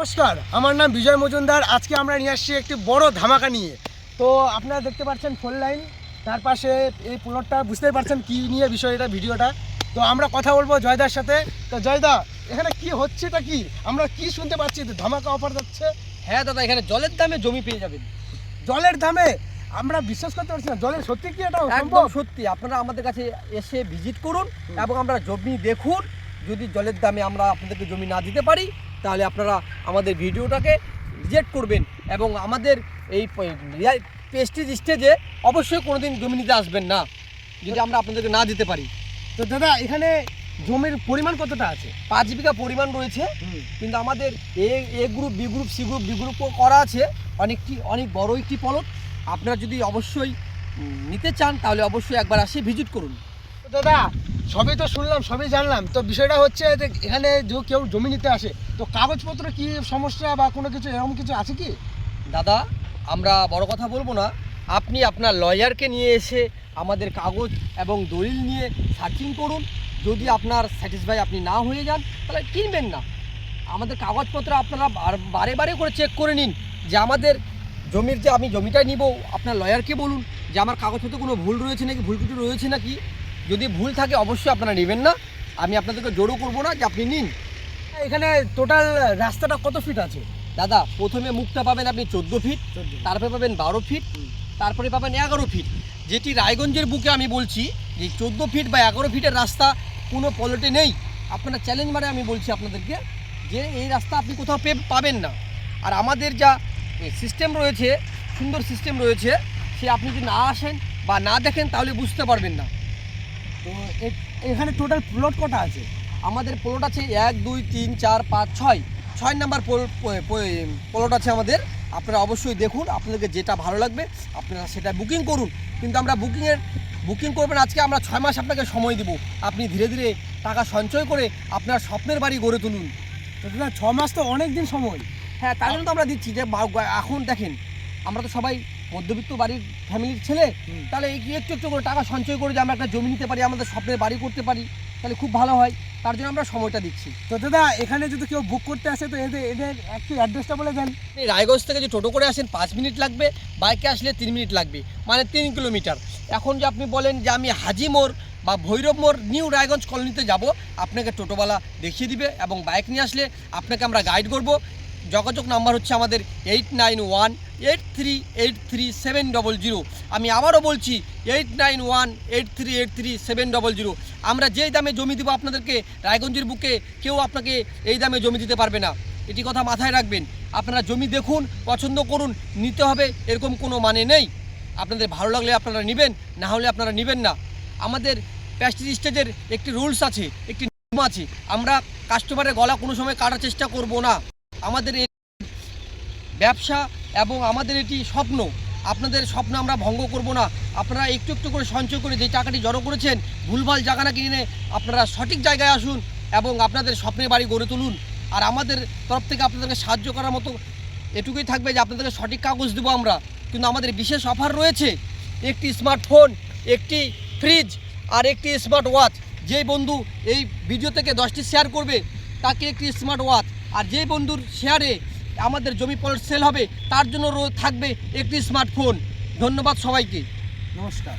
নমস্কার, আমার নাম বিজয় মজুমদার। আজকে আমরা নিয়ে আসছি একটি বড় ধামাকা নিয়ে। তো আপনারা দেখতে পাচ্ছেন ফোন লাইন, তার পাশে এই প্লটটা, বুঝতেই পারছেন কী নিয়ে বিষয়টা, ভিডিওটা। তো আমরা কথা বলবো জয়দার সাথে। তো জয়দা, এখানে কি হচ্ছেটা কি, আমরা কি শুনতে পাচ্ছি ধামাকা অফার যাচ্ছে? হ্যাঁ দাদা, এখানে জলের দামে জমি পেয়ে যাবেন। জলের দামে? আমরা বিশ্বাস করতে পারছি না। জলের সত্যি কি এটা একদম সম্ভব? সত্যি। আপনারা আমাদের কাছে এসে ভিজিট করুন এবং আমরা জমি দেখুন। যদি জলের দামে আমরা আপনাদেরকে জমি না দিতে পারি, তাহলে আপনারা আমাদের ভিডিওটাকে রিজেক্ট করবেন এবং আমাদের এই পেস্টিজ স্টেজে অবশ্যই কোনোদিন জমি নিতে আসবেন না, যদি আমরা আপনাদেরকে না দিতে পারি। তো দাদা, এখানে জমির পরিমাণ কতটা আছে? 5 বিঘা পরিমাণ রয়েছে, কিন্তু আমাদের A group, B group, C group, D গ্রুপও করা আছে। অনেক বড় একটি প্লট। আপনারা যদি অবশ্যই নিতে চান, তাহলে অবশ্যই একবার আসে ভিজিট করুন। তো দাদা, সবই তো শুনলাম, সবই জানলাম, তো বিষয়টা হচ্ছে যে এখানে যে কেউ জমি নিতে আসে, তো কাগজপত্র কি সমস্যা বা কোনো কিছু এরকম কিছু আছে কি? দাদা, আমরা বড় কথা বলবো না। আপনি আপনার লয়ারকে নিয়ে এসে আমাদের কাগজ এবং দলিল নিয়ে সার্চিং করুন। যদি আপনার স্যাটিসফাই আপনি না হয়ে যান, তাহলে কিনবেন না। আমাদের কাগজপত্র আপনারা বারে বারে করে চেক করে নিন যে আমাদের জমির যে আমি জমিটা নিব, আপনার লয়ারকে বলুন যে আমার কাগজপত্র কোনো ভুল রয়েছে নাকি, ভুল কিছু রয়েছে নাকি। যদি ভুল থাকে অবশ্যই আপনারা নেবেন না। আমি আপনাদেরকে জোরও করবো না যে আপনি নিন। এখানে টোটাল রাস্তাটা কত ফিট আছে? দাদা, প্রথমে মুখটা পাবেন আপনি 14 ফিট, তারপরে পাবেন 12 ফিট, তারপরে পাবেন 11 ফিট। যেটি রায়গঞ্জের বুকে আমি বলছি যে 14 ফিট বা 11 ফিটের রাস্তা কোনো প্লটে নেই। আপনারা চ্যালেঞ্জ মানে আমি বলছি আপনাদেরকে যে এই রাস্তা আপনি কোথাও পাবেন না। আর আমাদের যা সিস্টেম রয়েছে, সুন্দর সিস্টেম রয়েছে, সে আপনি যদি না আসেন বা না দেখেন তাহলে বুঝতে পারবেন না। তো এখানে টোটাল প্লট কটা আছে? আমাদের প্লট আছে 1, 2, 3, 4, 5, 6 নাম্বার প্লট আছে আমাদের। আপনারা অবশ্যই দেখুন, আপনাদেরকে যেটা ভালো লাগবে আপনারা সেটা বুকিং করুন। কিন্তু আমরা বুকিং করবেন আজকে, আমরা 6 মাস আপনাকে সময় দেব। আপনি ধীরে ধীরে টাকা সঞ্চয় করে আপনার স্বপ্নের বাড়ি গড়ে তুলুন। তো দাদা, 6 মাস তো অনেক দিন সময়। হ্যাঁ, তাই জন্য তো আমরা দিচ্ছি যে এখন দেখেন, আমরা তো সবাই মধ্যবিত্ত বাড়ির ফ্যামিলির ছেলে। তাহলে একটু একটু করে টাকা সঞ্চয় করে যে আমরা একটা জমি নিতে পারি, আমাদের স্বপ্নের বাড়ি করতে পারি, তাহলে খুব ভালো হয়। তার জন্য আমরা সময়টা দিচ্ছি। তো দাদা, এখানে যদি কেউ বুক করতে আসে, তো এদের একটু অ্যাড্রেসটা বলে দেন। আপনি রায়গঞ্জ থেকে যে টোটো করে আসেন 5 মিনিট লাগবে, বাইকে আসলে 3 মিনিট লাগবে, মানে 3 কিলোমিটার। এখন যে আপনি বলেন যে আমি হাজি মোড় বা ভৈরব মোড় নিউ রায়গঞ্জ কলোনিতে যাব, আপনাকে টোটোওয়ালা দেখিয়ে দিবে এবং বাইক নিয়ে আসলে আপনাকে আমরা গাইড করব। যোগাযোগ নাম্বার হচ্ছে আমাদের 8918383700। আমি আবারও বলছি 8918383700। আমরা যেই দামে জমি দেবো আপনাদেরকে, রায়গঞ্জের বুকে কেউ আপনাকে এই দামে জমি দিতে পারবে না। এটি কথা মাথায় রাখবেন। আপনারা জমি দেখুন, পছন্দ করুন, নিতে হবে এরকম কোনো মানে নেই। আপনাদের ভালো লাগলে আপনারা নেবেন, না হলে আপনারা নেবেন না। আমাদের প্রেস্টিজ স্টেজের একটি রুলস আছে, একটি নিয়ম আছে। আমরা কাস্টমারের গলা কোনো সময় কাটার চেষ্টা করব না। আমাদের এই ব্যবসা এবং আমাদের এটি স্বপ্ন, আপনাদের স্বপ্ন আমরা ভঙ্গ করব না। আপনারা একটু একটু করে সঞ্চয় করে যে টাকাটি জড়ো করেছেন, ভুলভাল জায়গা না কিনে আপনারা সঠিক জায়গায় আসুন এবং আপনাদের স্বপ্নের বাড়ি গড়ে তুলুন। আর আমাদের তরফ থেকে আপনাদেরকে সাহায্য করার মতো এটুকুই থাকবে যে আপনাদেরকে সঠিক কাগজ দেবো আমরা। কিন্তু আমাদের বিশেষ অফার রয়েছে, একটি স্মার্টফোন, একটি ফ্রিজ আর একটি স্মার্ট ওয়াচ। যেই বন্ধু এই ভিডিও থেকে 10টি শেয়ার করবে তাকে একটি স্মার্ট ওয়াচ, আর যেই বন্ধুর শেয়ারে আমাদের জমি প্লট সেল হবে তার জন্য থাকবে একটি স্মার্টফোন। ধন্যবাদ সবাইকে। নমস্কার।